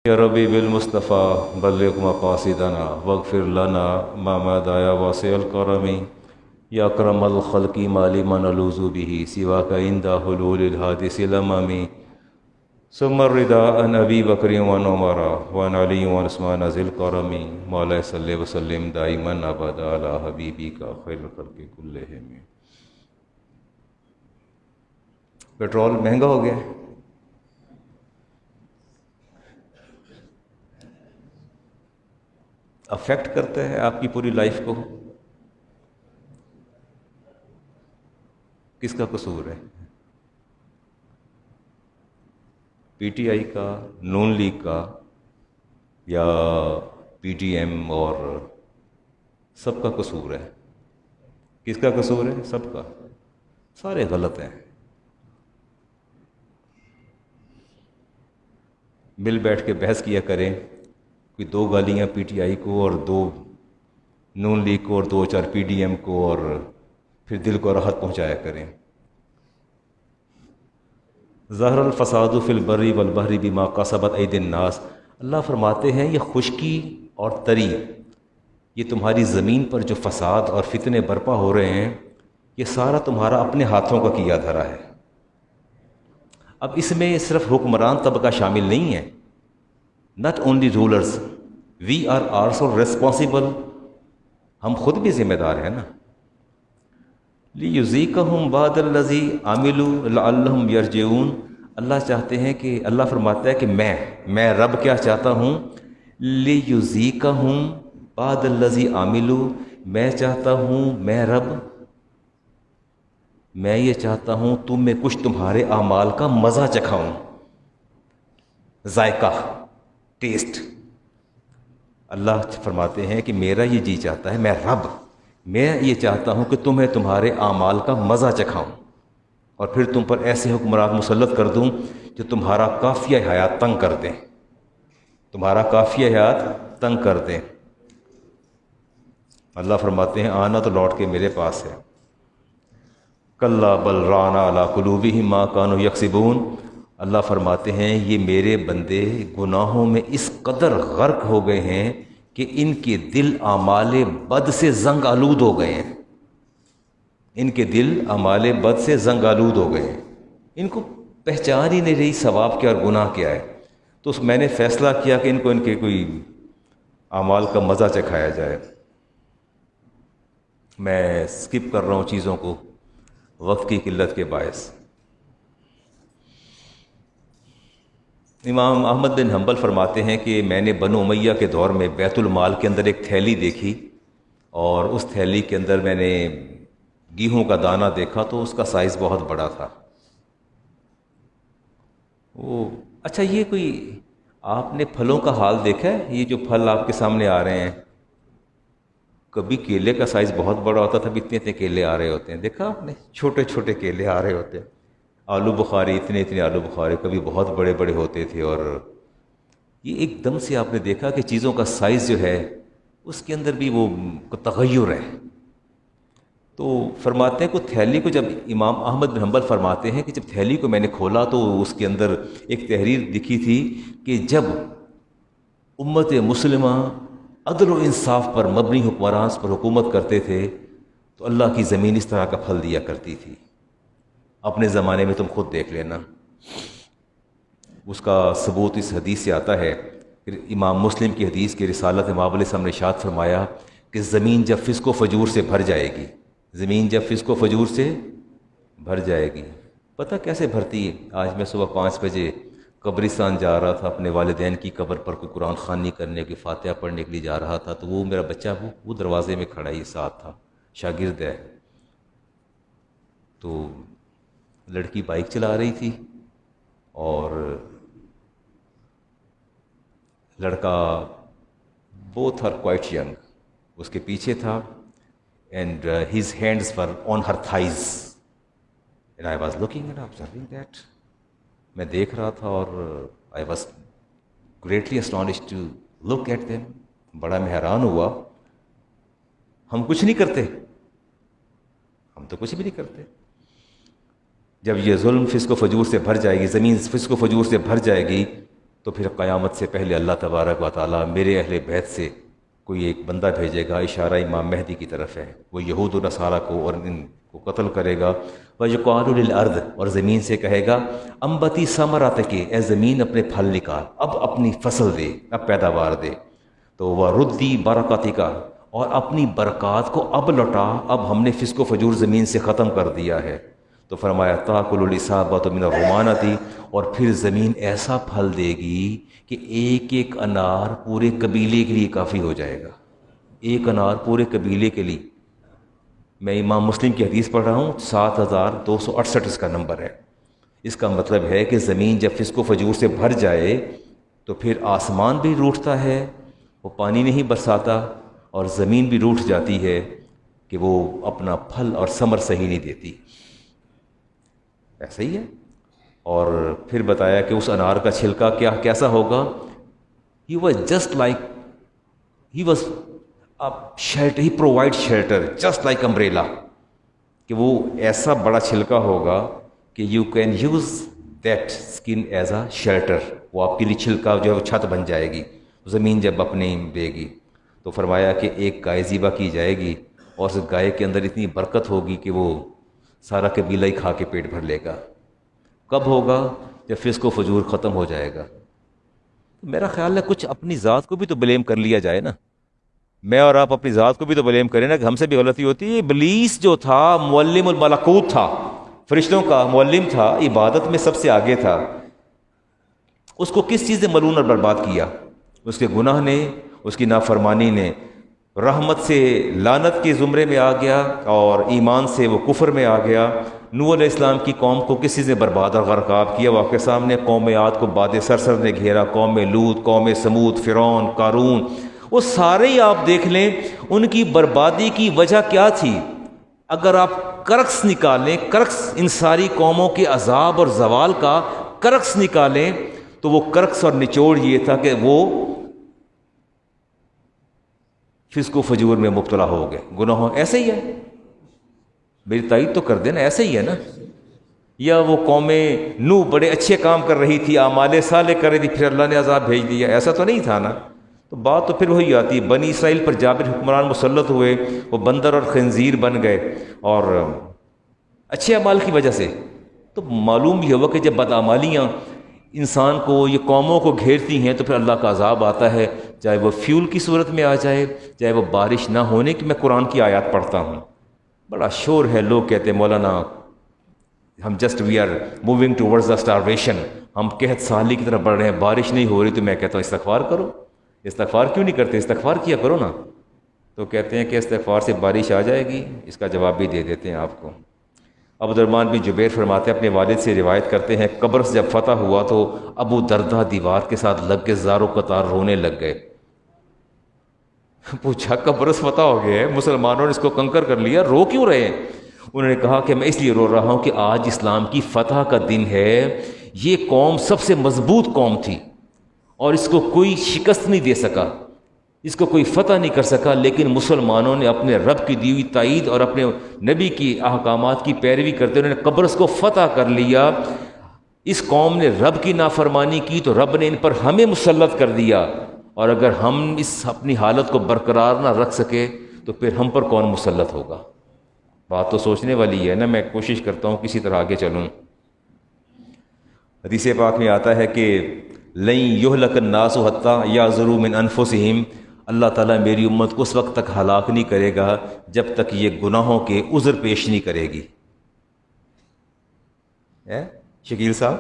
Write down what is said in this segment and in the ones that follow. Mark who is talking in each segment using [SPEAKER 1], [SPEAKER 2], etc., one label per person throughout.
[SPEAKER 1] یا ربی بالمصطفیٰ بلغ مقاصدنا واغفر لنا ما مضى یا واسع الکرم یا اکرم الخلق ما لمن نلوذ به سواک عند حلول الحادث الامم ثم الرضا عن ابی بکر وعن عمر وعن علی وعن عثمان ذی الکرم مولا صلی وسلم دائما ابدا علی حبیبک خیر الخلق کلہم۔ پیٹرول مہنگا ہو گیا ہے، افیکٹ کرتا ہے آپ کی پوری لائف کو۔ کس کا قصور ہے؟ پی ٹی آئی کا، نون لیگ کا، یا پی ٹی ایم اور سب کا قصور ہے؟ کس کا قصور ہے؟ سب کا، سارے غلط ہیں۔ مل بیٹھ کے بحث کیا کریں، کوئی دو گالیاں پی ٹی آئی کو اور دو نون لیگ کو اور دو چار پی ڈی ایم کو، اور پھر دل کو راحت پہنچایا کریں۔ ظہر الفساد فی البر والبحر بما کسبت ایدی الناس، اللہ فرماتے ہیں یہ خشکی اور تری، یہ تمہاری زمین پر جو فساد اور فتنے برپا ہو رہے ہیں، یہ سارا تمہارا اپنے ہاتھوں کا کیا دھرا ہے۔ اب اس میں صرف حکمران طبقہ شامل نہیں ہے، not only rulers, we are also responsible، ہم خود بھی ذمہ دار ہیں نا۔ لِيُذِيقَهُمْ بَعْضَ الَّذِي عَمِلُوا لَعَلَّهُمْ يَرْجِعُونَ، اللہ چاہتے ہیں کہ، اللہ فرماتا ہے کہ میں رب کیا چاہتا ہوں، لِيُذِيقَهُمْ بَعْضَ الَّذِي عَمِلُوا، میں چاہتا ہوں، میں رب، میں یہ چاہتا ہوں تم میں کچھ تمہارے اعمال کا مزہ چکھاؤں، ذائقہ، ٹیسٹ۔ اللہ فرماتے ہیں کہ میرا یہ جی چاہتا ہے، میں رب، میں یہ چاہتا ہوں کہ تمہیں تمہارے اعمال کا مزہ چکھاؤں، اور پھر تم پر ایسے حکمران مسلط کر دوں جو تمہارا قافیہ حیات تنگ کر دیں، تمہارا قافیہ حیات تنگ کر دیں۔ اللہ فرماتے ہیں آنا تو لوٹ کے میرے پاس ہے۔ کلا بل ران علی قلوبہم ما کانوا یکسبون، اللہ فرماتے ہیں یہ میرے بندے گناہوں میں اس قدر غرق ہو گئے ہیں کہ ان کے دل اعمال بد سے زنگ آلود ہو گئے ہیں، ان کے دل اعمال بد سے زنگ آلود ہو گئے ہیں، ان کو پہچان ہی نہیں رہی ثواب کیا اور گناہ کیا ہے۔ تو میں نے فیصلہ کیا کہ ان کو ان کے کوئی اعمال کا مزہ چکھایا جائے۔ میں سکپ کر رہا ہوں چیزوں کو وقت کی قلت کے باعث۔ امام احمد بن حنبل فرماتے ہیں کہ میں نے بنو امیہ کے دور میں بیت المال کے اندر ایک تھیلی دیکھی، اور اس تھیلی کے اندر میں نے گیہوں کا دانہ دیکھا تو اس کا سائز بہت بڑا تھا۔ اچھا یہ کوئی آپ نے پھلوں کا حال دیکھا ہے؟ یہ جو پھل آپ کے سامنے آ رہے ہیں، کبھی کیلے کا سائز بہت بڑا ہوتا تھا، اب اتنے اتنے کیلے آ رہے ہوتے ہیں، دیکھا آپ نے؟ چھوٹے چھوٹے کیلے آ رہے ہوتے ہیں۔ آلو بخاری، اتنے آلو بخاری کبھی بہت بڑے بڑے ہوتے تھے، اور یہ ایک دم سے آپ نے دیکھا کہ چیزوں کا سائز جو ہے اس کے اندر بھی وہ تغیر ہے۔ تو فرماتے ہیں کہ تھیلی کو جب امام احمد بن حنبل فرماتے ہیں کہ جب تھیلی کو میں نے کھولا تو اس کے اندر ایک تحریر دکھی تھی کہ جب امت مسلمہ عدل و انصاف پر مبنی حکمران پر حکومت کرتے تھے تو اللہ کی زمین اس طرح کا پھل دیا کرتی تھی۔ اپنے زمانے میں تم خود دیکھ لینا، اس کا ثبوت اس حدیث سے آتا ہے۔ امام مسلم کی حدیث کی رسالت امام علیہ السلام نے ارشاد فرمایا کہ زمین جب فسق و فجور سے بھر جائے گی، زمین جب فسق و فجور سے بھر جائے گی، پتہ کیسے بھرتی ہے؟ آج میں صبح 5 بجے قبرستان جا رہا تھا، اپنے والدین کی قبر پر کوئی قرآن خوانی کرنے کی، فاتحہ پڑھنے کے لیے جا رہا تھا، تو وہ میرا بچہ وہ دروازے میں کھڑا ہی ساتھ تھا، شاگرد ہے۔ تو لڑکی بائک چلا رہی تھی اور لڑکا بوتھ آر کوائٹ ینگ اس کے پیچھے تھا، and his hands were on her thighs, and I was looking and observing that, میں دیکھ رہا تھا اور I was greatly astonished to look at them, بڑا میں حیران ہوا۔ ہم کچھ نہیں کرتے، ہم تو کچھ بھی نہیں کرتے۔ جب یہ ظلم فسق و فجور سے بھر جائے گی، زمین فسق و فجور سے بھر جائے گی، تو پھر قیامت سے پہلے اللہ تبارک و تعالیٰ میرے اہل بیت سے کوئی ایک بندہ بھیجے گا، اشارہ امام مہدی کی طرف ہے، وہ یہود و نصارہ کو اور ان کو قتل کرے گا۔ وَيُقَالُ لِلْأَرْضِ، اور زمین سے کہے گا انبتی ثمراتک، اے زمین اپنے پھل نکال، اب اپنی فصل دے، اب پیداوار دے۔ تو وَرُدِّ بَرَکَاتِکَ، اور اپنی برکات کو اب لوٹا، اب ہم نے فسق و فجور زمین سے ختم کر دیا ہے۔ تو فرمایا تَأْكُلُ الْإِصَابَةُ مِنَ الرُّمَانَةِ، اور پھر زمین ایسا پھل دے گی کہ ایک ایک انار پورے قبیلے کے لیے کافی ہو جائے گا، ایک انار پورے قبیلے کے لیے۔ میں امام مسلم کی حدیث پڑھ رہا ہوں، 7268 اس کا نمبر ہے۔ اس کا مطلب ہے کہ زمین جب فسق و فجور سے بھر جائے تو پھر آسمان بھی روٹھتا ہے، وہ پانی نہیں برساتا، اور زمین بھی روٹھ جاتی ہے کہ وہ اپنا پھل اور ثمر صحیح نہیں دیتی۔ ایسا ہی ہے۔ اور پھر بتایا کہ اس انار کا چھلکا کیسا ہوگا؟ He was just like shelter, he provides shelter just like umbrella، کہ وہ ایسا بڑا چھلکا ہوگا کہ you can use that skin as a shelter، وہ آپ کے لیے چھلکا جو ہے وہ چھت بن جائے گی زمین جب اپنے دے گی۔ تو فرمایا کہ ایک گائے ذبح کی جائے گی اور اس گائے کے اندر اتنی برکت ہوگی کہ وہ سارا قبیلہ ہی کھا کے پیٹ بھر لے گا۔ کب ہوگا؟ جب فسق و فجور ختم ہو جائے گا۔ میرا خیال ہے کچھ اپنی ذات کو بھی تو بلیم کر لیا جائے نا، میں اور آپ اپنی ذات کو بھی تو بلیم کریں نا کہ ہم سے بھی غلطی ہوتی ہے۔ ابلیس جو تھا معلم الملکوت تھا، فرشتوں کا معلم تھا، عبادت میں سب سے آگے تھا، اس کو کس چیز نے ملعون اور برباد کیا؟ اس کے گناہ نے، اس کی نافرمانی نے۔ رحمت سے لعنت کے زمرے میں آ گیا اور ایمان سے وہ کفر میں آ گیا۔ نوح علیہ السلام کی قوم کو کس چیز نے برباد اور غرقاب کیا؟ وہ آپ کے سامنے قوم عاد کو باد سرسر نے گھیرا، قوم لوط، قوم سمود، فرعون، قارون، وہ سارے ہی آپ دیکھ لیں ان کی بربادی کی وجہ کیا تھی؟ اگر آپ کرکس نکالیں، کرکس ان ساری قوموں کے عذاب اور زوال کا کرکس نکالیں تو وہ کرکس اور نچوڑ یہ تھا کہ وہ فسق و فجور میں مبتلا ہو گئے، گناہوں۔ ایسے ہی ہے، میری تائید تو کر دینا، ایسے ہی ہے نا۔ یا وہ قوم نوح بڑے اچھے کام کر رہی تھی، اعمال صالح کر رہی تھی، پھر اللہ نے عذاب بھیج دیا، ایسا تو نہیں تھا نا۔ تو بات تو پھر وہی آتی ہے، بنی اسرائیل پر جابر حکمران مسلط ہوئے، وہ بندر اور خنزیر بن گئے اور اچھے اعمال کی وجہ سے۔ تو معلوم بھی ہوا کہ جب بدعمالیاں انسان کو، یہ قوموں کو گھیرتی ہیں تو پھر اللہ کا عذاب آتا ہے، چاہے وہ فیول کی صورت میں آ جائے، چاہے وہ بارش نہ ہونے کی۔ میں قرآن کی آیات پڑھتا ہوں، بڑا شور ہے، لوگ کہتے ہیں مولانا ہم we are moving towards the starvation, ہم قحط سالی کی طرف بڑھ رہے ہیں، بارش نہیں ہو رہی۔ تو میں کہتا ہوں استغفار کرو۔ استغفار کیوں نہیں کرتے؟ استغفار کیا کرو نا۔ تو کہتے ہیں کہ استغفار سے بارش آ جائے گی، اس کا جواب بھی دے دیتے ہیں آپ کو۔ عبد الرحمن بن جبیر فرماتے ہیں، اپنے والد سے روایت کرتے ہیں، قبرص جب فتح ہوا تو ابو دردہ دیوار کے ساتھ لگ کے زار و قطار رونے لگ گئے۔ پوچھا قبرص فتح ہو گیا ہے، مسلمانوں نے اس کو کنکر کر لیا، رو کیوں رہے ہیں؟ انہوں نے کہا کہ میں اس لیے رو رہا ہوں کہ آج اسلام کی فتح کا دن ہے، یہ قوم سب سے مضبوط قوم تھی اور اس کو کوئی شکست نہیں دے سکا، اس کو کوئی فتح نہیں کر سکا، لیکن مسلمانوں نے اپنے رب کی دی ہوئی تائید اور اپنے نبی کی احکامات کی پیروی کرتے انہوں نے قبرص کو فتح کر لیا۔ اس قوم نے رب کی نافرمانی کی تو رب نے ان پر ہمیں مسلط کر دیا، اور اگر ہم اس اپنی حالت کو برقرار نہ رکھ سکے تو پھر ہم پر کون مسلط ہوگا؟ بات تو سوچنے والی ہے نا۔ میں کوشش کرتا ہوں کسی طرح آگے چلوں۔ حدیث پاک میں آتا ہے کہ لن یہلک الناس حتی یعذروا من انفسہم، اللہ تعالیٰ میری امت کو اس وقت تک ہلاک نہیں کرے گا جب تک یہ گناہوں کے عذر پیش نہیں کرے گی۔ شکیل صاحب،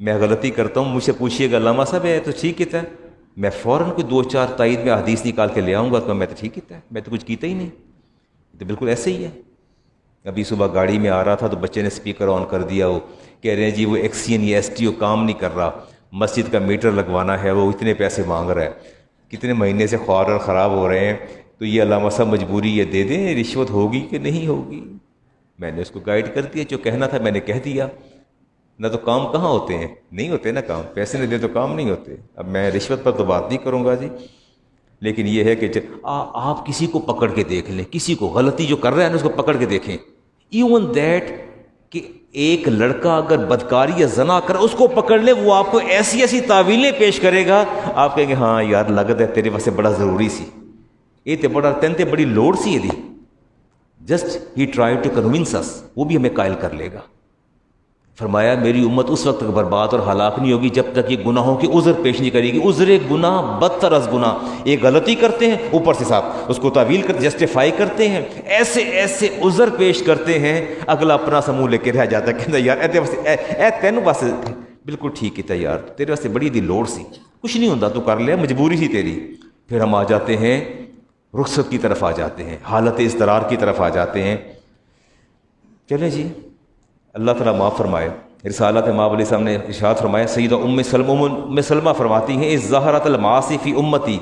[SPEAKER 1] میں غلطی کرتا ہوں، مجھ سے پوچھیے گا علامہ صاحب ہے تو ٹھیک کہتا ہے، میں فوراً کوئی 2-4 تائید میں حدیث نکال کے لے آؤں گا تو میں تو ٹھیک کہتا ہے، میں تو کچھ کیتا ہی نہیں، تو بالکل ایسے ہی ہے۔ ابھی صبح گاڑی میں آ رہا تھا تو بچے نے اسپیکر آن کر دیا، وہ کہہ رہے ہیں جی وہ ایکسین یا ایس ٹی او کام نہیں کر رہا، مسجد کا میٹر لگوانا ہے، وہ اتنے پیسے مانگ رہا ہے، کتنے مہینے سے خوار اور خراب ہو رہے ہیں، تو یہ علامہ صاحب مجبوری ہے دے دیں، رشوت ہوگی کہ نہیں ہوگی؟ میں نے اس کو گائیڈ کر دیا، جو کہنا تھا میں نے کہہ دیا۔ نہ تو کام کہاں ہوتے ہیں، نہیں ہوتے نا کام، پیسے نہ دے تو کام نہیں ہوتے۔ اب میں رشوت پر تو بات نہیں کروں گا جی، لیکن یہ ہے کہ آپ کسی کو پکڑ کے دیکھ لیں، کسی کو غلطی جو کر رہا ہے نا اس کو پکڑ کے دیکھیں، ایون دیٹ کہ ایک لڑکا اگر بدکاری یا زنا کر اس کو پکڑ لے، وہ آپ کو ایسی ایسی تعویلیں پیش کرے گا، آپ کہیں گے ہاں یار لگتا ہے تیرے واسطے بڑا ضروری سی، یہ تے بڑا تین تے بڑی لوڑ سی ہے دی، just he try to convince us, وہ بھی ہمیں قائل کر لے گا۔ فرمایا میری امت اس وقت تک برباد اور ہلاک نہیں ہوگی جب تک یہ گناہوں کی عذر پیش نہیں کرے گی۔ عذر گناہ بدتر از گناہ، ایک غلطی کرتے ہیں اوپر سے ساتھ اس کو تعویل کرتے، جسٹیفائی کرتے ہیں، ایسے ایسے عذر پیش کرتے ہیں، اگلا اپنا سا منہ لے کے رہ جاتا ہے، کہتا یار اے تینوں بس بالکل ٹھیک کیتا یار، تیرے واسطے بڑی دی لوڑ سی، کچھ نہیں ہوتا تو کر لیا، مجبوری سی تیری۔ پھر ہم آ جاتے ہیں رخصت کی طرف، آ جاتے ہیں حالت اضطرار کی طرف آ جاتے ہیں۔ چلیں جی، اللہ تعالیٰ معاف فرمائے۔ رسالت امام علیہ السلام نے ارشاد فرمایا، سیدہ ام سلمہ فرماتی ہیں اذ ظہرت المعاصی فی امتی،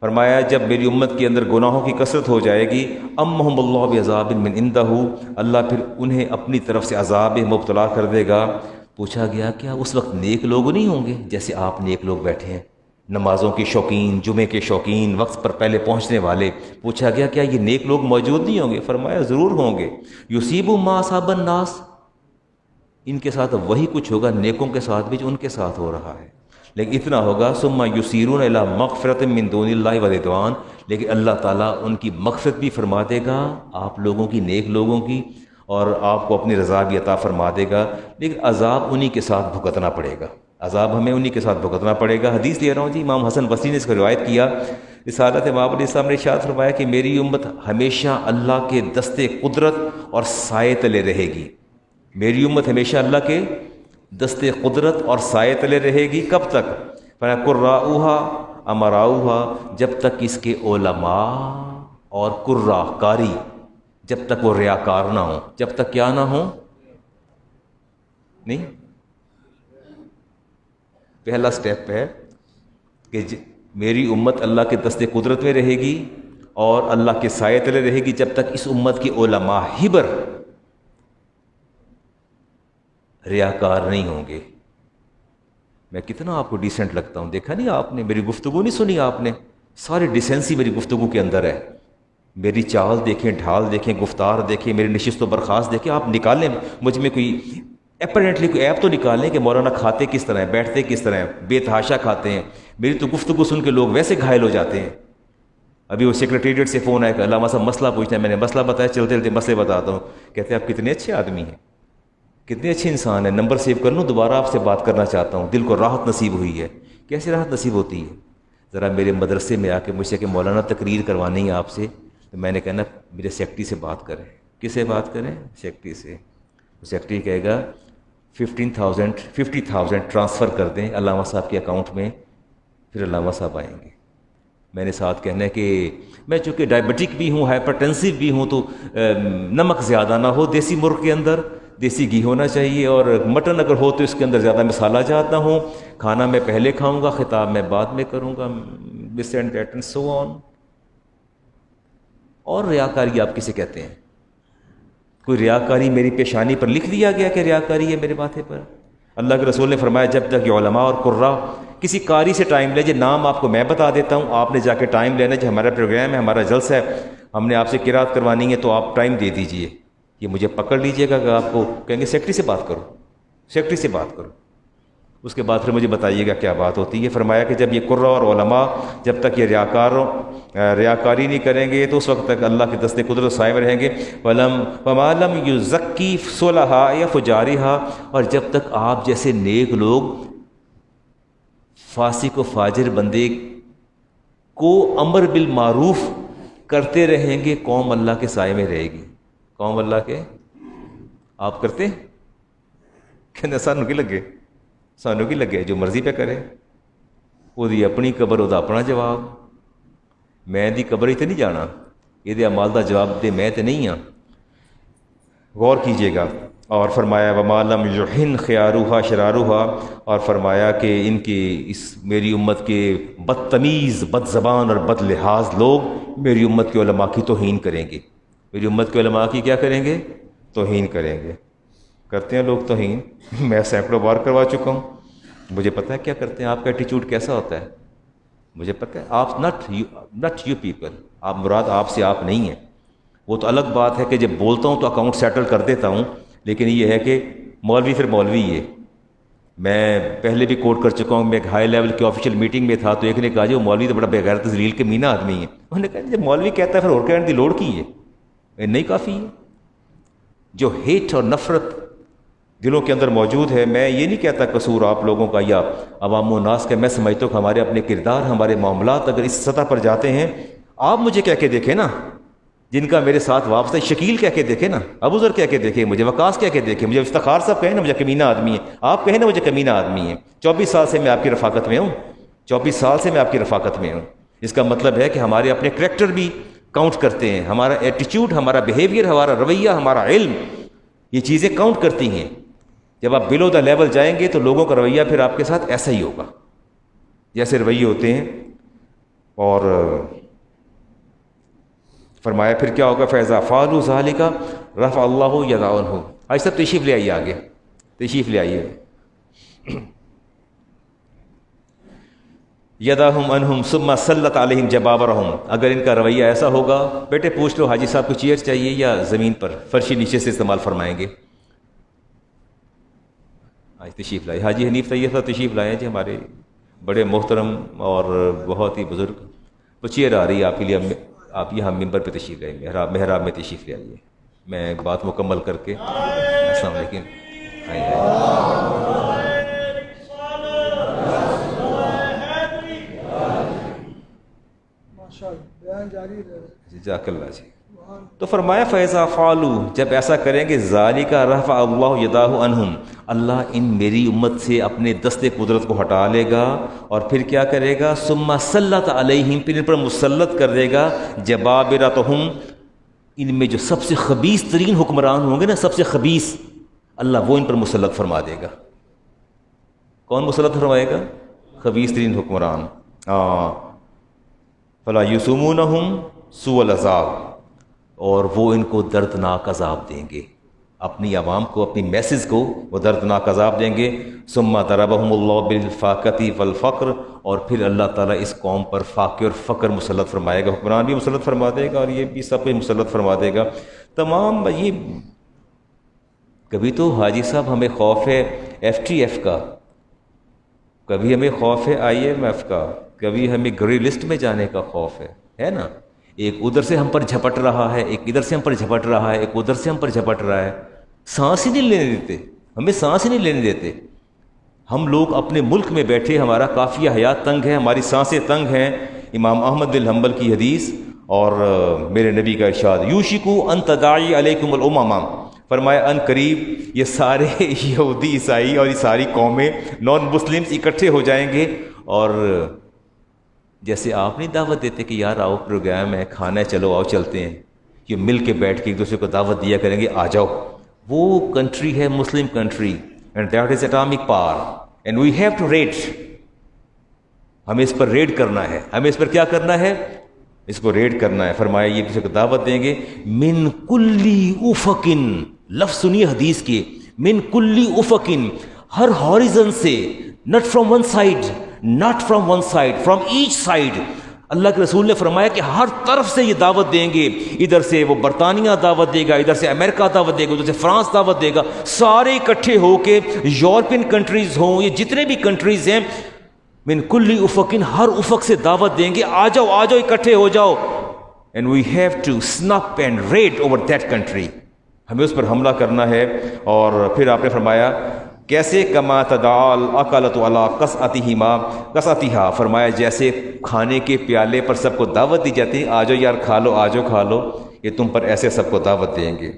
[SPEAKER 1] فرمایا جب میری امت کے اندر گناہوں کی کثرت ہو جائے گی، امہم اللہ بعذاب من عندہ، اللہ پھر انہیں اپنی طرف سے عذاب مبتلا کر دے گا۔ پوچھا گیا کیا اس وقت نیک لوگ نہیں ہوں گے جیسے آپ نیک لوگ بیٹھے ہیں، نمازوں کے شوقین، جمعے کے شوقین، وقت پر پہلے پہنچنے والے؟ پوچھا گیا کیا یہ نیک لوگ موجود نہیں ہوں گے؟ فرمایا ضرور ہوں گے۔ یصیب ما اصاب الناس، ان کے ساتھ وہی کچھ ہوگا نیکوں کے ساتھ بھی جو ان کے ساتھ ہو رہا ہے، لیکن اتنا ہوگا ثم یسیرون الی مغفرۃ من دون اللہ ورضوان، لیکن اللہ تعالیٰ ان کی مغفرت بھی فرما دے گا آپ لوگوں کی، نیک لوگوں کی، اور آپ کو اپنی رضا بھی عطا فرما دے گا، لیکن عذاب انہی کے ساتھ بھگتنا پڑے گا، عذاب ہمیں انہی کے ساتھ بھگتنا پڑے گا۔ حدیث لے رہا ہوں جی، امام حسن بصری نے اس کو روایت کیا، رسالت امام علیہ السلام نے ارشاد فرمایا کہ میری امت ہمیشہ اللہ کے دستے قدرت اور سائے تلے رہے گی، میری امت ہمیشہ اللہ کے دستے قدرت اور سائے تلے رہے گی۔ کب تک؟ قراؤہا امراؤہا، جب تک اس کے علماء اور قراء قاری، جب تک وہ ریاکار نہ ہوں، جب تک کیا نہ ہوں؟ نہیں، پہلا سٹیپ ہے کہ میری امت اللہ کے دستے قدرت میں رہے گی اور اللہ کے سائے تلے رہے گی جب تک اس امت کی علماء ہبر ریاکار نہیں ہوں گے۔ میں کتنا آپ کو ڈیسنٹ لگتا ہوں، دیکھا نہیں آپ نے؟ میری گفتگو نہیں سنی آپ نے؟ ساری ڈیسنسی میری گفتگو کے اندر ہے، میری چال دیکھیں، ڈھال دیکھیں، گفتار دیکھیں، میری نشست و برخاست دیکھیں، آپ نکالیں مجھ میں کوئی اپیرنٹلی کوئی ایپ تو نکالیں کہ مولانا کھاتے کس طرح ہیں، بیٹھتے کس طرح ہیں، بے تحاشا کھاتے ہیں۔ میری تو گفتگو سن کے لوگ ویسے گھائل ہو جاتے ہیں۔ ابھی وہ سیکریٹریٹ سے فون آیا کہ علامہ صاحب مسئلہ پوچھنا ہے، میں نے مسئلہ بتایا، چلتے چلتے مسئلے بتاتا ہوں، کہتے ہیں آپ کتنے اچھے آدمی ہیں، کتنے اچھے انسان ہیں، نمبر سیو کر لوں، دوبارہ آپ سے بات کرنا چاہتا ہوں، دل کو راحت نصیب ہوئی ہے۔ کیسے راحت نصیب ہوتی ہے؟ ذرا میرے مدرسے میں آ کے مجھ سے کہ مولانا تقریر کروانی ہے آپ سے، تو میں نے کہنا میرے سیکٹری سے بات کریں۔ کس سے بات کریں؟ سیکٹری سے۔ سیکٹری کہے گا 50,000 ٹرانسفر کر دیں علامہ صاحب کے اکاؤنٹ میں، پھر علامہ صاحب آئیں گے۔ میں نے ساتھ کہنا ہے کہ میں چونکہ ڈائبٹک بھی ہوں، ہائپرٹینسو بھی ہوں، تو نمک زیادہ نہ ہو دیسی مرغ کے اندر، دیسی گھی ہونا چاہیے، اور مٹن اگر ہو تو اس کے اندر زیادہ مسالہ جات نہ ہو، کھانا میں پہلے کھاؤں گا، خطاب میں بعد میں کروں گا، this and that and so on. اور ریاکاری آپ کسے کہتے ہیں؟ کوئی ریاکاری میری پیشانی پر لکھ دیا گیا کہ ریاکاری ہے میرے ماتھے پر؟ اللہ کے رسول نے فرمایا جب تک یہ علماء اور قراء کسی قاری سے ٹائم لے، جائے نام آپ کو میں بتا دیتا ہوں، آپ نے جا کے ٹائم لینا، جو ہمارا پروگرام ہے، ہمارا جلسہ ہے، ہم نے آپ سے قرات کروانی ہے، تو آپ ٹائم دے دیجئے، یہ مجھے پکڑ لیجئے گا کہ آپ کو کہیں گے سیکٹری سے بات کرو، سیکٹری سے بات کرو، اس کے بعد پھر مجھے بتائیے گا کیا بات ہوتی ہے۔ فرمایا کہ جب یہ قراء اور علماء جب تک یہ ریاکاری نہیں کریں گے تو اس وقت تک اللہ کے دستے قدرت صائب رہیں گے۔ وَمَا لَمْ يُزَكِّي صُلَحَا یا فُجَارِهَا، اور جب تک آپ جیسے نیک لوگ فاسق و فاجر بندے کو امر بالمعروف کرتے رہیں گے، قوم اللہ کے سائے میں رہے گی۔ قوم اللہ کے آپ کرتے کہ سانو کی لگے، سانو کی لگے، جو مرضی پہ کرے، وہ دی اپنی قبر، وہ دا اپنا جواب، میں دی قبر ہی تے نہیں جانا، یہ دے اعمال دا جواب دے میں تے نہیں ہاں۔ غور کیجئے گا۔ اور فرمایا وَمَا لَمْ يُحِنْ خِيَارُهَا شِرَارُهَا، اور فرمایا کہ ان کی اس میری امت کے بدتمیز، بد زبان اور بد لحاظ لوگ میری امت کے علماء کی توہین کریں گے، میری امت کے علماء کی کیا کریں گے؟ توہین کریں گے۔ کرتے ہیں لوگ توہین، میں سینکڑوں بار کروا چکا ہوں، مجھے پتہ ہے کیا کرتے ہیں، آپ کا ایٹیچیوڈ کیسا ہوتا ہے، مجھے پتہ ہے۔ آپ نٹ یو پیپل، آپ مراد آپ سے آپ نہیں ہیں۔ وہ تو الگ بات ہے کہ جب بولتا ہوں تو اکاؤنٹ سیٹل کر دیتا ہوں، لیکن یہ ہے کہ مولوی پھر مولوی ہے. میں پہلے بھی کوٹ کر چکا ہوں. میں ایک ہائی لیول کی آفیشیل میٹنگ میں تھا تو ایک نے کہا جی وہ مولوی تو بڑا بغیرت ذلیل کے مینہ آدمی ہے. انہوں نے کہا جب مولوی کہتا ہے پھر اور کہنے دی لوڑ کی ہے؟ نہیں کافی ہے. جو ہیٹ اور نفرت دلوں کے اندر موجود ہے، میں یہ نہیں کہتا قصور آپ لوگوں کا یا عوام و ناس کا، میں سمجھتا ہوں کہ ہمارے اپنے کردار، ہمارے معاملات اگر اس سطح پر جاتے ہیں، آپ مجھے کہہ کے دیکھیں نا، جن کا میرے ساتھ وابستہ، شکیل کہہ کے دیکھیں نا، ابو ذر کہہ کے دیکھیں، مجھے وقاص کہہ کے دیکھیں، مجھے افتخار صاحب کہیں نا مجھے کمینہ آدمی ہے، آپ کہیں نا مجھے کمینہ آدمی ہے. 24 سال سے میں آپ کی رفاقت میں ہوں، 24 سال سے میں آپ کی رفاقت میں ہوں. اس کا مطلب ہے کہ ہمارے اپنے کریکٹر بھی کاؤنٹ کرتے ہیں، ہمارا ایٹیٹیوڈ، ہمارا بیہیویئر، ہمارا رویہ، ہمارا علم، یہ چیزیں کاؤنٹ کرتی ہیں. جب آپ بلو دا لیول جائیں گے تو لوگوں کا رویہ پھر آپ کے ساتھ ایسا ہی ہوگا جیسے رویے ہوتے ہیں. اور فرمایا پھر کیا ہوگا، فیضا فعلوا ذالک رفع اللہ یدہ عنہم. آج سب تشریف لے آئیے، آگے تشریف لے آئیے. یدہم عنہم ثم سلط علیہم جبابرہم. اگر ان کا رویہ ایسا ہوگا، بیٹے پوچھ لو حاجی صاحب کو چیئر چاہیے یا زمین پر فرشی نیچے سے استعمال فرمائیں گے. آج تشریف لائے حاجی حنیف طیب صاحب تشریف لائے ہیں جی، ہمارے بڑے محترم اور بہت ہی بزرگ. تو چیئر آ رہی ہے آپ کے لیے، آپ یہاں ممبر پہ تشریف لائیں، محراب میں تشریف لے آئیے. میں بات مکمل کر کے السلام علیکم. جزاک اللہ جی. تو فرمایا فیضا فعلوا، جب ایسا کریں گے، ذالک رفع اللہ یدہ عنہم، اللہ ان میری امت سے اپنے دست قدرت کو ہٹا لے گا، اور پھر کیا کرے گا، ثم سلط علیہم، پھر ان پر مسلط کر دے گا جبابرتہم، ان میں جو سب سے خبیث ترین حکمران ہوں گے نا، سب سے خبیث، اللہ وہ ان پر مسلط فرما دے گا. کون مسلط فرمائے گا؟ خبیث ترین حکمران. فلا یسومونہم سوء العذاب، اور وہ ان کو دردناک عذاب دیں گے، اپنی عوام کو، اپنی میسز کو وہ دردناک عذاب دیں گے. ثم ضربہم اللہ بالفاقۃ والفقر، اور پھر اللہ تعالیٰ اس قوم پر فاقے اور فقر مسلط فرمائے گا. حکمران بھی مسلط فرما دے گا اور یہ بھی سب پہ مسلط فرما دے گا. تمام یہ کبھی تو حاجی صاحب ہمیں خوف ہے FTF کا، کبھی ہمیں خوف ہے IMF کا، کبھی ہمیں گرے لسٹ میں جانے کا خوف ہے نا. ایک ادھر سے ہم پر جھپٹ رہا ہے، ایک ادھر سے ہم پر جھپٹ رہا ہے، ایک ادھر سے ہم پر جھپٹ رہا ہے. سانس ہی نہیں لینے دیتے، ہمیں سانس ہی نہیں لینے دیتے. ہم لوگ اپنے ملک میں بیٹھے، ہمارا قافیہ حیات تنگ ہے، ہماری سانسیں تنگ ہیں. امام احمد بن حنبل کی حدیث اور میرے نبی کا ارشاد، یوشکو ان تداعی علیکم الامم، فرمایا ان قریب یہ سارے یہودی عیسائی اور یہ ساری قومیں نان مسلمز اکٹھے ہو جائیں گے. اور جیسے آپ نہیں دعوت دیتے کہ یار آؤ پروگرام ہے، کھانا ہے، چلو آؤ چلتے ہیں، یہ مل کے بیٹھ کے ایک دوسرے کو دعوت دیا کریں گے آ جاؤ. وہ کنٹری ہے Muslim country, and that is atomic power, and we have to rate. ہمیں اس پر ریڈ کرنا ہے، ہمیں اس پر کیا کرنا ہے، اس کو ریڈ کرنا ہے. فرمایا یہ دوسرے کو دعوت دیں گے. من کلی افقن، لفظ سنیے حدیث کے، من کلی افقن، ہر ہاریزن سے، not from one side, not from one side, from each side. اللہ کے رسول نے فرمایا کہ ہر طرف سے یہ دعوت دیں گے. ادھر سے وہ برطانیہ دعوت دے گا، ادھر سے امریکہ دعوت دے گا، ادھر سے فرانس دعوت دے گا. سارے اکٹھے ہو کے، یورپین کنٹریز ہوں، یہ جتنے بھی کنٹریز ہیں، من کلی افقن، ہر افق سے دعوت دیں گے، آ جاؤ آ جاؤ، اکٹھے ہو جاؤ. and we have to snap and raid over that country. ہمیں اس پر حملہ کرنا ہے. اور پھر آپ نے فرمایا کیسے، کما تدعال اکلت علی قصعتہا، فرمایا جیسے کھانے کے پیالے پر سب کو دعوت دی جاتی ہے، آ جاؤ یار کھا لو، آ جاؤ کھا لو، یہ تم پر ایسے سب کو دعوت دیں گے.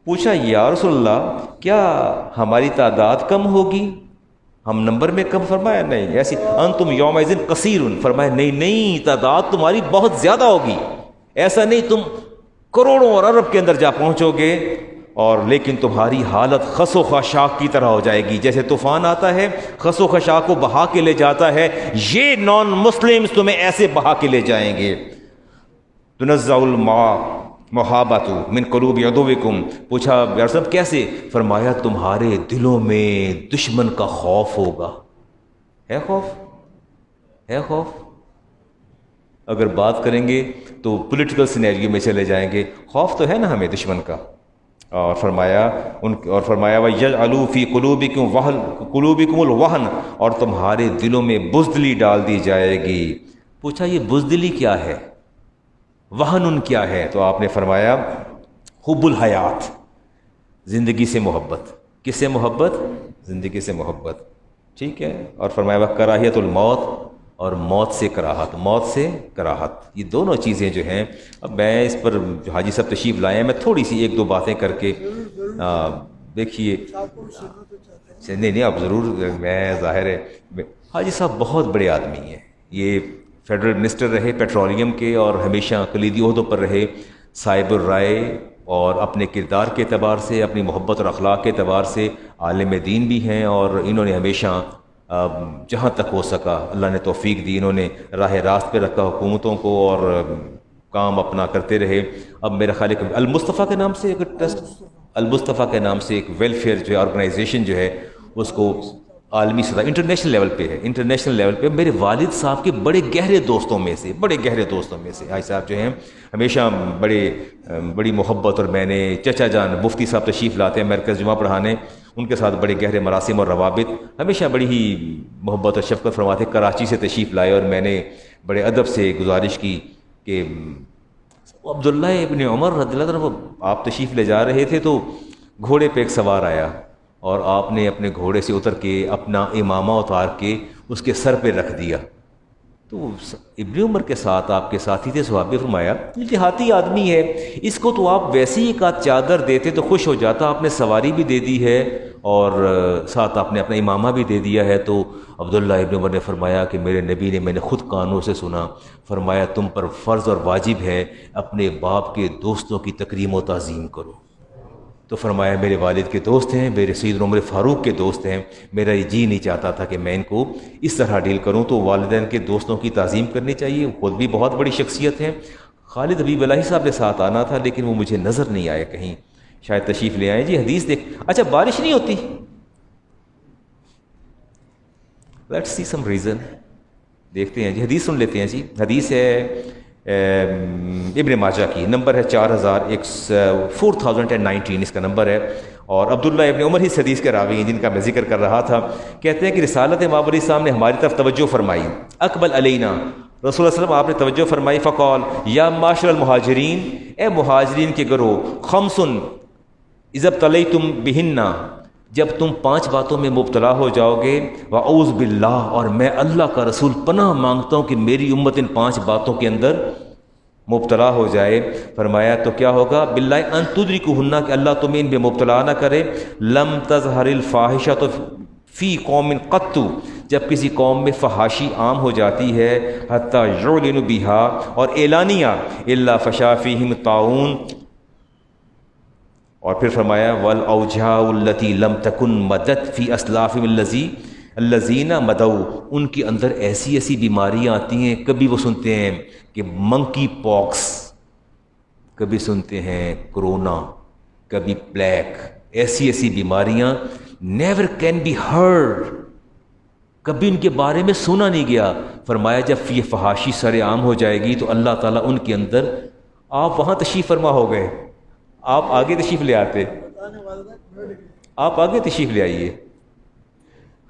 [SPEAKER 1] پوچھا یا رسول اللہ کیا ہماری تعداد کم ہوگی، ہم نمبر میں کم؟ فرمایا نہیں، ایسی انتم یومئذ کثیر، فرمایا نہیں تعداد تمہاری بہت زیادہ ہوگی. ایسا نہیں تم کروڑوں اور ارب کے اندر جا پہنچو گے، اور لیکن تمہاری حالت خس و خاشاک کی طرح ہو جائے گی. جیسے طوفان آتا ہے خس و خاشاک کو بہا کے لے جاتا ہے، یہ نان مسلمز تمہیں ایسے بہا کے لے جائیں گے. تنزع الماء محابۃ من قلوب عدوکم. پوچھا یا رسول اللہ کیسے؟ فرمایا تمہارے دلوں میں دشمن کا خوف ہوگا. ہے خوف؟ ہے خوف؟ اگر بات کریں گے تو پولیٹیکل سینیریو میں چلے جائیں گے. خوف تو ہے نا ہمیں دشمن کا، اور فرمایا وَيَجْعَلُوا فِي قُلُوبِكُمُ الْوَهْنَ، اور تمہارے دلوں میں بزدلی ڈال دی جائے گی۔ پوچھا یہ بزدلی کیا ہے، وہن کیا ہے؟ تو آپ نے فرمایا حب الحیات، زندگی سے محبت۔ کس سے محبت؟ زندگی سے محبت، ٹھیک ہے۔ اور فرمایا وَكَرَاهِيَةُ الْمَوْتِ، اور موت سے کراہت، موت سے کراہت۔ یہ دونوں چیزیں جو ہیں، اب میں اس پر جو حاجی صاحب تشریف لائے ہیں، میں تھوڑی سی ایک دو باتیں کر کے دیکھیے، نہیں آپ ضرور، میں ظاہر ہے حاجی صاحب بہت بڑے آدمی ہیں، یہ فیڈرل منسٹر رہے پیٹرولیم کے، اور ہمیشہ کلیدی عہدوں پر رہے، صاحب الرائے، اور اپنے کردار کے اعتبار سے، اپنی محبت اور اخلاق کے اعتبار سے عالم دین بھی ہیں، اور انہوں نے ہمیشہ جہاں تک ہو سکا اللہ نے توفیق دی، انہوں نے راہ راست پہ رکھا حکومتوں کو، اور کام اپنا کرتے رہے۔ اب میرا خیال ہے کہ المصطفیٰ کے نام سے ایک ٹرسٹ، المصطفیٰ کے نام سے ایک ویلفیئر جو ہے آرگنائزیشن جو ہے، اس کو عالمی سطح انٹرنیشنل لیول پہ ہے، انٹرنیشنل لیول پہ میرے والد صاحب کے بڑے گہرے دوستوں میں سے حاجی صاحب جو ہیں ہمیشہ بڑی محبت، اور میں نے چچا جان مفتی صاحب تشریف لاتے ہیں مرکز جمعہ پڑھانے، ان کے ساتھ بڑے گہرے مراسم اور روابط، ہمیشہ بڑی ہی محبت اور شفقت فرماتے۔ کراچی سے تشریف لائے، اور میں نے بڑے ادب سے گزارش کی کہ عبداللہ ابن عمر رضی اللہ عنہ، آپ تشریف لے جا رہے تھے تو گھوڑے پہ ایک سوار آیا، اور آپ نے اپنے گھوڑے سے اتر کے اپنا امامہ اتار کے اس کے سر پہ رکھ دیا۔ تو ابن عمر کے ساتھ آپ کے ساتھی تھے صحابی، فرمایا یہ دیہاتی آدمی ہے، اس کو تو آپ ویسے ہی ایک آدھ چادر دیتے تو خوش ہو جاتا، آپ نے سواری بھی دے دی ہے اور ساتھ آپ نے اپنا امامہ بھی دے دیا ہے۔ تو عبداللہ ابن عمر نے فرمایا کہ میرے نبی نے، میں نے خود کانوں سے سنا، فرمایا تم پر فرض اور واجب ہے اپنے باپ کے دوستوں کی تکریم و تعظیم کرو۔ تو فرمایا میرے والد کے دوست ہیں، میرے سیدنا عمر فاروق کے دوست ہیں، میرا یہ جی نہیں چاہتا تھا کہ میں ان کو اس طرح ڈیل کروں، تو والدین کے دوستوں کی تعظیم کرنی چاہیے، خود بھی بہت بڑی شخصیت ہیں۔ خالد حبیب الہی صاحب کے ساتھ آنا تھا، لیکن وہ مجھے نظر نہیں آئے کہیں، شاید تشریف لے آئے۔ جی حدیث دیکھ، اچھا بارش نہیں ہوتی، لیٹس سی سم ریزن، دیکھتے ہیں جی، حدیث سن لیتے ہیں جی۔ حدیث ہے ابن ماجہ کی، نمبر ہے 4019 اس کا نمبر ہے، اور عبداللہ ابن عمر ہی اس حدیث کے راوی ہیں جن کا میں ذکر کر رہا تھا۔ کہتے ہیں کہ رسالت مآب علیہ السلام نے ہماری طرف توجہ فرمائی، اقبل علینا، رسول اللہ صلی اللہ علیہ وسلم آپ نے توجہ فرمائی، فقال یا معاشر المہاجرین، اے مہاجرین کے گروہ، خمسن اذا ابتلیتم بہن، جب تم 5 باتوں میں مبتلا ہو جاؤ گے، واعوذ باللہ، اور میں اللہ کا رسول پناہ مانگتا ہوں کہ میری امت ان 5 باتوں کے اندر مبتلا ہو جائے۔ فرمایا تو کیا ہوگا؟ باللہ ان تدرکوہن، کہ اللہ تمہیں ان میں مبتلا نہ کرے، لم تظہر الفاحشۃ فی قوم قط، جب کسی قوم میں فحاشی عام ہو جاتی ہے، حتی یعلنوا بہا، اور اعلانیہ، الا فشا فیہم طاعون، اور پھر فرمایا والاوجاع التی لم تکن مدت فی اسلافہم الذین مدوا، ان کے اندر ایسی بیماریاں آتی ہیں، کبھی وہ سنتے ہیں کہ منکی پاکس، کبھی سنتے ہیں کرونا، کبھی پلیک، ایسی بیماریاں نیور کین بی ہرڈ، کبھی ان کے بارے میں سنا نہیں گیا۔ فرمایا جب یہ فحاشی سر عام ہو جائے گی تو اللہ تعالیٰ ان کے اندر، آپ وہاں تشریف فرما ہو گئے، آپ آگے تشریف لے آتے، آپ آگے تشریف لے آئیے،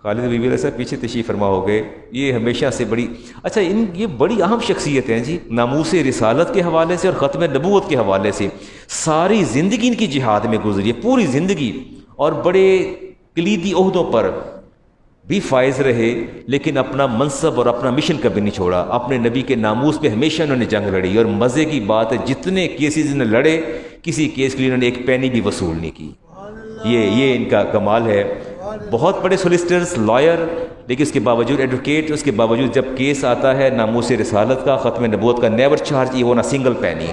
[SPEAKER 1] خالد حبیب علیہ صاحب پیچھے تشریف فرما ہو گئے۔ یہ ہمیشہ سے بڑی اچھا، یہ بڑی اہم شخصیت ہیں جی، ناموس رسالت کے حوالے سے اور ختم نبوت کے حوالے سے ساری زندگی ان کی جہاد میں گزری ہے، پوری زندگی، اور بڑے کلیدی عہدوں پر بھی فائز رہے، لیکن اپنا منصب اور اپنا مشن کبھی نہیں چھوڑا، اپنے نبی کے ناموس پہ ہمیشہ انہوں نے جنگ لڑی، اور مزے کی بات ہے جتنے کیسز انہوں نے لڑے، کسی کیس کے لیے انہوں نے ایک پینی بھی وصول نہیں کی، یہ ان کا کمال ہے۔ بہت بڑے سولیسٹرز، لائر، لیکن اس کے باوجود ایڈوکیٹ، اس کے باوجود جب کیس آتا ہے ناموس رسالت کا، ختم نبوت کا، never charge even a single penny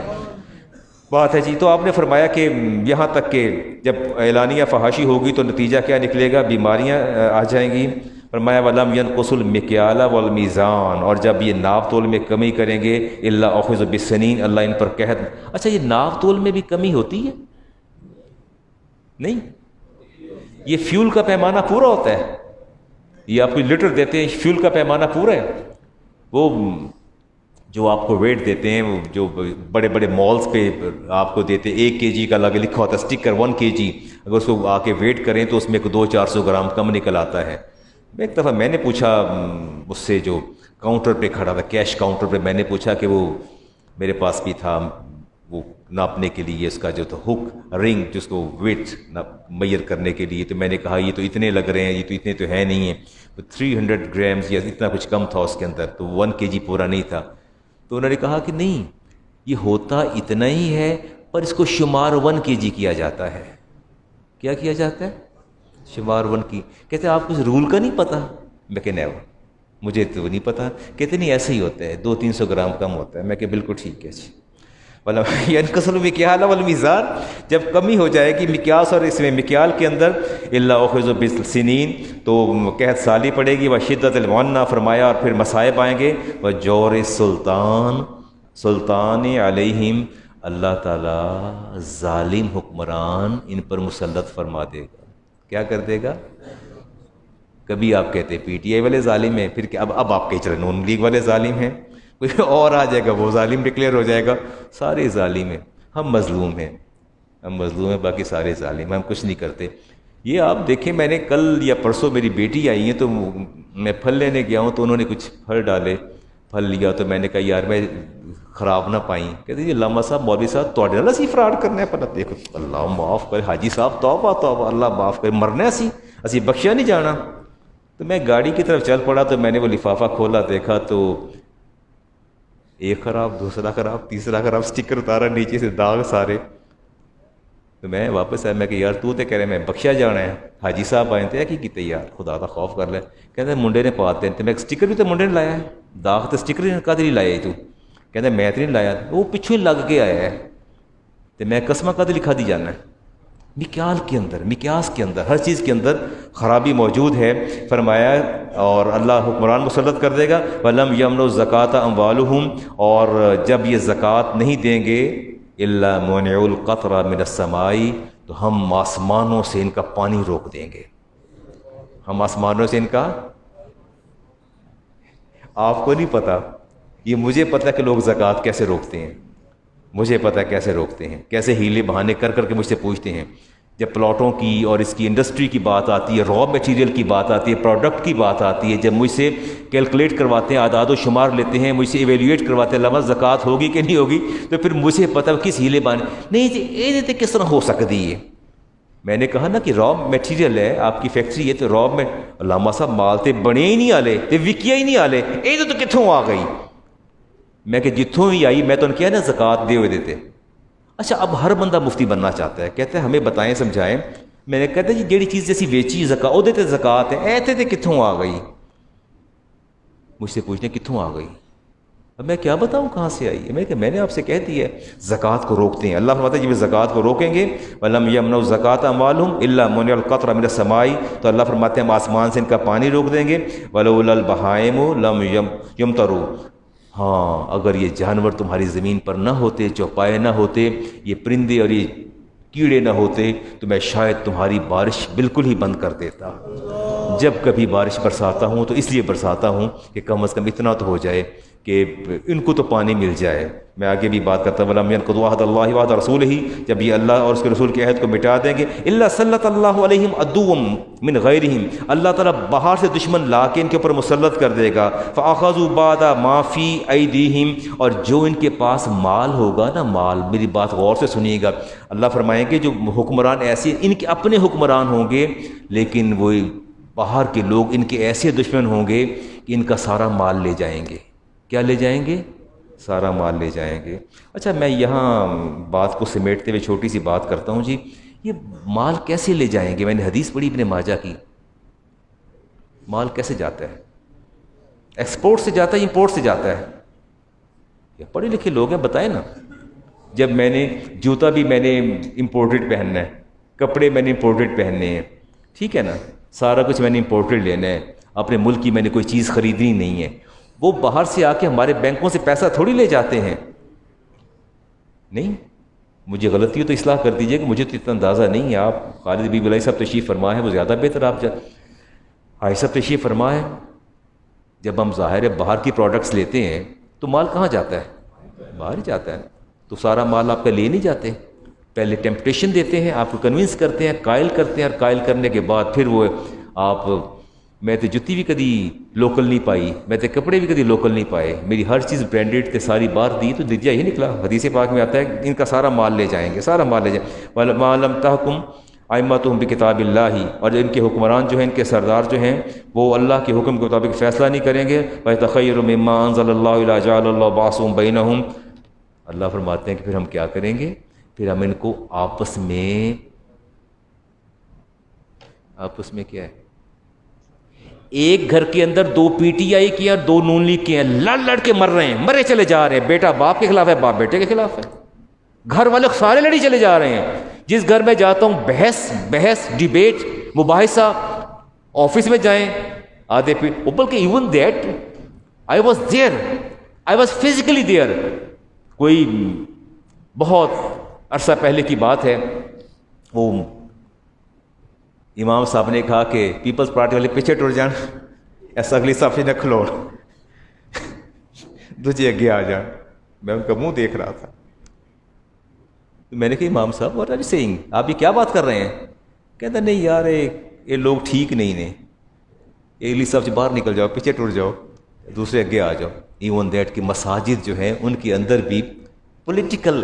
[SPEAKER 1] بات ہے جی۔ تو آپ نے فرمایا کہ یہاں تک کہ جب اعلانیہ فحاشی ہوگی تو نتیجہ کیا نکلے گا؟ بیماریاں آ جائیں گی۔ فرمایا وَلَمْ يَنْقُصُ الْمِكْيَالَ وَالْمِيزَانَ، اور جب یہ ناپ تول میں کمی کریں گے، إِلَّا أُخِذُوا بِالسِّنِينَ، اللہ ان پر قحط۔ اچھا یہ ناپ تول میں بھی کمی ہوتی ہے؟ نہیں، یہ فیول کا پیمانہ پورا ہوتا ہے، یہ آپ کو لیٹر دیتے ہیں، فیول کا پیمانہ پورا ہے، وہ جو آپ کو ویٹ دیتے ہیں، وہ جو بڑے بڑے مالز پہ آپ کو دیتے ہیں 1 kg کا لگا لکھا ہوتا ہے اسٹکر 1 kg، اگر اس کو آ کے ویٹ کریں تو اس میں 200-400 گرام کم نکل آتا ہے۔ ایک دفعہ میں نے پوچھا اس سے جو کاؤنٹر پہ کھڑا تھا، کیش کاؤنٹر پہ، میں نے پوچھا کہ وہ میرے پاس بھی تھا وہ ناپنے کے لیے اس کا جو تھا ہک رنگ جس کو ویٹ میئر کرنے کے لیے، تو میں نے کہا یہ تو اتنے لگ رہے ہیں، یہ تو اتنے تو ہے نہیں ہیں، 300 گرامز یا اتنا کچھ کم تھا اس کے اندر، تو 1 kg پورا نہیں تھا۔ تو انہوں نے کہا کہ نہیں، یہ ہوتا اتنا ہی ہے پر اس کو شمار 1 kg کیا جاتا ہے۔ کیا کیا جاتا ہے؟ شمار 1 کی۔ کہتے ہیں آپ کو اس رول کا نہیں پتہ؟ میں کہ نہیں، مجھے تو نہیں پتہ۔ کہتے نہیں ایسے ہی ہوتا ہے، 200-300 گرام کم ہوتا ہے۔ میں کہ بالکل ٹھیک ہے جی۔ ينقص المكيال والميزان، جب کمی ہو جائے گی مقیاس اور اس میں مکیال کے اندر، الا اخذ بالسنین، تو قحط سالی پڑے گی، وشدت المعنا فرمایا، اور پھر مصائب آئیں گے، وجور السلطان، سلطان علیہم، اللہ تعالیٰ ظالم حکمران ان پر مسلط فرما دے گا۔ کیا کر دے گا؟ کبھی آپ کہتے پی ٹی آئی والے ظالم ہیں، پھر اب آپ کہہ چلے نون لیگ والے ظالم ہیں، کوئی اور آ جائے گا وہ ظالم ڈکلیئر ہو جائے گا، سارے ظالم ہیں، ہم مظلوم ہیں، ہم مظلوم ہیں، باقی سارے ظالم ہیں، ہم کچھ نہیں کرتے۔ یہ آپ دیکھیں، میں نے کل یا پرسوں میری بیٹی آئی ہیں تو میں پھل لینے گیا ہوں تو انہوں نے کچھ پھل ڈالے، پھل لیا تو میں نے کہا یار میں خراب نہ پائیں، کہتے ہیں علامہ صاحب مولوی صاحب توڑے نہ سی فراڈ کرنا ہے، پر دیکھو اللہ معاف کرے، حاجی صاحب توبہ توبہ، اللہ معاف کرے، مرنا اسی بخشیا نہیں جانا۔ تو میں گاڑی کی طرف چل پڑا تو میں نے وہ لفافہ کھولا، دیکھا تو ایک خراب، دوسرا خراب، تیسرا خراب، اسٹکر اتارا نیچے سے داغ سارے۔ تو میں واپس آیا، میں کہ یار تو کہہ رہے میں بخشیا جانا ہے، حاجی صاحب آئے تھے کہ کیتے یار خدا کا خوف کر لے، کہتے منڈے نے پاتے ہیں، میں اسٹکر بھی تو منڈے نے لایا ہے، داغ تو اسٹکر کا نہیں لایا تو کہتے میں تو نہیں لایا، وہ پچھوں لگ کے آیا ہے، تو میں قسمہ کا تو لکھا دی جانا ہے۔ مکیال کے اندر، مقیاس کے اندر، ہر چیز کے اندر خرابی موجود ہے۔ فرمایا اور اللہ حکمران مسلط کر دے گا، وَلَمْ يَمْنُ الزَّكَاةَ أَمْوَالُهُمْ، اور جب یہ زکوٰۃ نہیں دیں گے، إِلَّا مُنِعُ الْقَطْرَ مِنَ السَّمَاءِ، تو ہم آسمانوں سے ان کا پانی روک دیں گے۔ ہم آسمانوں سے ان کا، آپ کو نہیں پتہ، یہ مجھے پتہ کہ لوگ زکوٰۃ کیسے روکتے ہیں، مجھے پتہ کیسے روکتے ہیں، کیسے ہیلے بہانے کر کر کے مجھ سے پوچھتے ہیں۔ جب پلاٹوں کی اور اس کی انڈسٹری کی بات آتی ہے، را میٹیریل کی بات آتی ہے، پروڈکٹ کی بات آتی ہے، جب مجھ سے کیلکولیٹ کرواتے ہیں، اعداد و شمار لیتے ہیں، مجھ سے ایویلیویٹ کرواتے ہیں، لفظ زکوٰۃ ہوگی کہ نہیں ہوگی، تو پھر مجھے پتہ کس ہیلے بہانے، نہیں جی یہ تو کس طرح ہو سکتی ہے۔ میں نے کہا نا کہ را میٹیریل ہے، آپ کی فیکٹری ہے، تو را میں علامہ صاحب مال تے بنے ہی نہیں آلے، تے وکیا ہی نہیں آلے، یہ تو کتوں آ گئی؟ میں کہ جتوں ہی آئی، میں تو نے کیا نا زکوٰۃ دے ہوئے دیتے۔ اچھا اب ہر بندہ مفتی بننا چاہتا ہے، کہتے ہیں ہمیں بتائیں سمجھائیں۔ میں نے کہتا جی جیڑی چیز جیسی ویچی زکوٰۃ، وہ تے زکوٰۃ ہے، ایتے تے کتوں آ گئی؟ مجھ سے پوچھنے کتوں آ گئی؟ اب میں کیا بتاؤں کہاں سے آئی ہے؟ میں نے آپ سے کہہ دی ہے زکوٰۃ کو روکتے ہیں۔ اللہ فرماتا ہے جب زکوٰۃ کو روکیں گے، وَلَمْ يَمْنُوا الزَّكَاةَ أَمْوَالُهُمْ إِلَّا مُنِعُ الْقَطْرَ مِنَ السَّمَاءِ، تو اللہ فرماتے ہیں ہم آسمان سے ان کا پانی روک دیں گے۔ وَلَوْلَا الْبَهَائِمُ لَمْ يُمْطَرُوا، ہاں اگر یہ جانور تمہاری زمین پر نہ ہوتے، چوپائے نہ ہوتے، یہ پرندے اور یہ کیڑے نہ ہوتے، تو میں شاید تمہاری بارش بالکل ہی بند کر دیتا۔ جب کبھی بارش برساتا ہوں تو اس لیے برساتا ہوں کہ کم از کم اتنا تو ہو جائے کہ ان کو تو پانی مل جائے۔ میں آگے بھی بات کرتا ہوں، وَلَمْ يَنقُضُوا عَهْدَ اللَّهِ وَعْدَ رَسُولِهِ، جب یہ اللہ اور اس کے رسول کے عہد کو مٹا دیں گے، إِلَّا سَلَّطَ اللَّهُ عَلَيْهِمْ عَدُوًّا مِنْ غَيْرِهِمْ، اللہ تعالیٰ باہر سے دشمن لا کے ان کے اوپر مسلط کر دے گا۔ فَأَخَذُوا بَعْضَ مَا فِي أَيْدِيهِمْ، اور جو ان کے پاس مال ہوگا نا، مال، میری بات غور سے سنیے گا، اللہ فرمائیں گے جو حکمران ایسے ان کے اپنے حکمران ہوں گے، لیکن وہ باہر کے لوگ ان کے ایسے دشمن ہوں گے کہ ان کا سارا مال لے جائیں گے۔ کیا لے جائیں گے؟ سارا مال لے جائیں گے۔ اچھا میں یہاں بات کو سمیٹتے ہوئے چھوٹی سی بات کرتا ہوں جی، یہ مال کیسے لے جائیں گے؟ میں نے حدیث پڑھی ابن ماجہ کی، مال کیسے جاتا ہے؟ ایکسپورٹ سے جاتا ہے، امپورٹ سے جاتا ہے؟ یہ پڑھے لکھے لوگ ہیں، بتائیں نا۔ جب میں نے جوتا بھی میں نے امپورٹڈ پہننا ہے، کپڑے میں نے امپورٹڈ پہننے ہیں، ٹھیک ہے نا، سارا کچھ میں نے امپورٹڈ لینا ہے، اپنے ملک کی میں نے کوئی چیز خریدنی نہیں ہے، وہ باہر سے آ کے ہمارے بینکوں سے پیسہ تھوڑی لے جاتے ہیں۔ نہیں، مجھے غلطی ہو تو اصلاح کر دیجئے کہ مجھے تو اتنا اندازہ نہیں ہے۔ آپ خالد بن ولید صاحب تشریف فرما ہے، وہ زیادہ بہتر آپ حاجی صاحب تشریف فرما ہے۔ جب ہم ظاہر ہے باہر کی پروڈکٹس لیتے ہیں تو مال کہاں جاتا ہے؟ باہر ہی جاتا ہے. تو سارا مال آپ کا لے نہیں جاتے، پہلے ٹیمپٹیشن دیتے ہیں، آپ کو کنونس کرتے ہیں، قائل کرتے ہیں، اور قائل کرنے کے بعد پھر وہ آپ، میں تو جتی بھی کدی لوکل نہیں پائی، میں تو کپڑے بھی کدی لوکل نہیں پائے، میری ہر چیز برانڈیڈ تھے، ساری باہر دی، تو نتیجہ یہی نکلا. حدیث پاک میں آتا ہے ان کا سارا مال لے جائیں گے، سارا مال لے جائیں. ما لم تحکم ائمتہم بکتاب اللہ، اور ان کے حکمران جو ہیں، ان کے سردار جو ہیں، وہ اللہ کے حکم کے مطابق فیصلہ نہیں کریں گے. وَيَتَخَيَّرُ مِمَّا أَنزَلَ اللَّهُ إِلَّا جَعَلَ اللَّهُ بَعْثُهُم بَيْنَهُمْ. اللہ فرماتے ہیں کہ پھر ہم کیا کریں گے؟ پھر ہم ان کو آپس میں کیا ہے، ایک گھر کے اندر دو پی ٹی آئی کے اور دو نون لیگ کے ہیں، لڑ کے مر رہے ہیں، مرے چلے جا رہے ہیں. بیٹا باپ کے خلاف ہے، باپ بیٹے کے خلاف ہے، گھر والے سارے لڑی چلے جا رہے ہیں. جس گھر میں جاتا ہوں بحث ڈیبیٹ مباحثہ، آفس میں جائیں آدھے پیٹ، بلکہ even that I was physically there. کوئی بہت عرصہ پہلے کی بات ہے، وہ امام صاحب نے کہا کہ پیپلز پارٹی والے پیچھے ٹر جان، ایسا اگلی صاحب سے نہ کھلوڑ، تجھے اگے آ جان. میں ان کا منہ دیکھ رہا تھا، میں نے کہا امام صاحب واٹ آر یو سیئنگ، آپ یہ کیا بات کر رہے ہیں؟ کہتا نہیں یار یہ لوگ ٹھیک نہیں نے، اگلی صاحب سے باہر نکل جاؤ، پیچھے ٹر جاؤ، دوسرے اگے آ جاؤ. ایون دیٹ کہ مساجد جو ہیں ان کے اندر بھی پولیٹیکل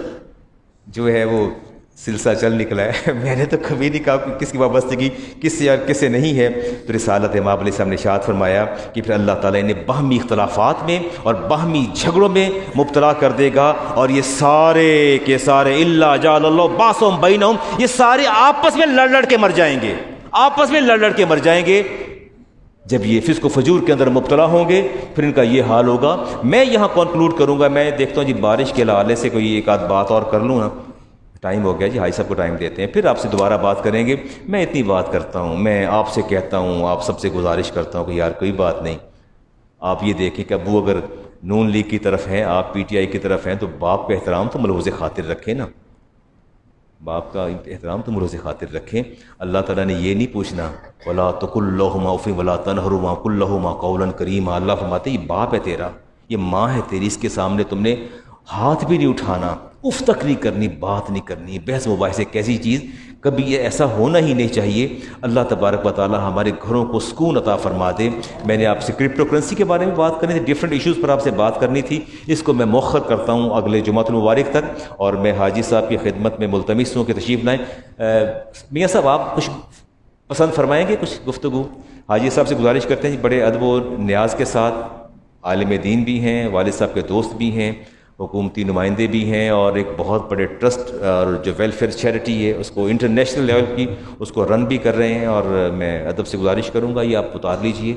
[SPEAKER 1] جو ہے وہ سلسلہ چل نکلا ہے. میں نے تو کبھی نہیں کہا کہ کس کی وابستگی کس سے یا کس سے نہیں ہے. تو رسالت امام علیہ السلام نے ارشاد فرمایا کہ پھر اللہ تعالیٰ نے باہمی اختلافات میں اور باہمی جھگڑوں میں مبتلا کر دے گا، اور یہ سارے کے سارے الا جعل اللہ باسم بینہم، یہ سارے آپس میں لڑ کے مر جائیں گے، آپس میں لڑ کے مر جائیں گے. جب یہ فسق و فجور کے اندر مبتلا ہوں گے پھر ان کا یہ حال ہوگا. میں یہاں کنکلوڈ کروں گا. میں دیکھتا ہوں جی بارش کے حوالے سے کوئی ایک آدھ بات اور کر لوں نا. ٹائم ہو گیا جی، حاجی صاحب کو ٹائم دیتے ہیں، پھر آپ سے دوبارہ بات کریں گے. میں اتنی بات کرتا ہوں، میں آپ سے کہتا ہوں، آپ سب سے گزارش کرتا ہوں کہ یار کوئی بات نہیں، آپ یہ دیکھیں کہ ابو اگر نون لیگ کی طرف ہیں، آپ پی ٹی آئی کی طرف ہیں، تو باپ کا احترام تو ملحوظ خاطر رکھیں نا، باپ کا احترام تو ملحوظ خاطر رکھیں. اللہ تعالیٰ نے یہ نہیں پوچھنا وَلَا تَقُل لَّهُمَا أُفٍّ وَلَا تَنْهَرْهُمَا وَقُل لَّهُمَا قَوْلًا كَرِيمًا. اللہ فرماتے یہ باپ ہے تیرا، یہ ماں ہے تیری، اس کے سامنے تم نے ہاتھ بھی نہیں اٹھانا، اف تک نہیں کرنی، بات نہیں کرنی. بحث مباحثے کیسی چیز، کبھی یہ ایسا ہونا ہی نہیں چاہیے. اللہ تبارک و تعالی ہمارے گھروں کو سکون عطا فرما دے. میں نے آپ سے کرپٹو کرنسی کے بارے میں بات کرنی تھی، ڈفرینٹ ایشوز پر آپ سے بات کرنی تھی، اس کو میں مؤخر کرتا ہوں اگلے جمعۃ المبارک تک. اور میں حاجی صاحب کی خدمت میں ملتمس ہوں کہ تشریف لائیں. میاں صاحب آپ کچھ پسند فرمائیں گے، کچھ گفتگو؟ حاجی صاحب سے گزارش کرتے ہیں بڑے ادب و نیاز کے ساتھ، عالم دین بھی ہیں، والد صاحب کے دوست بھی ہیں، حکومتی نمائندے بھی ہیں، اور ایک بہت بڑے ٹرسٹ اور جو ویلفیئر چیریٹی ہے اس کو انٹرنیشنل لیول کی اس کو رن بھی کر رہے ہیں. اور میں ادب سے گزارش کروں گا یہ آپ اتار لیجئے.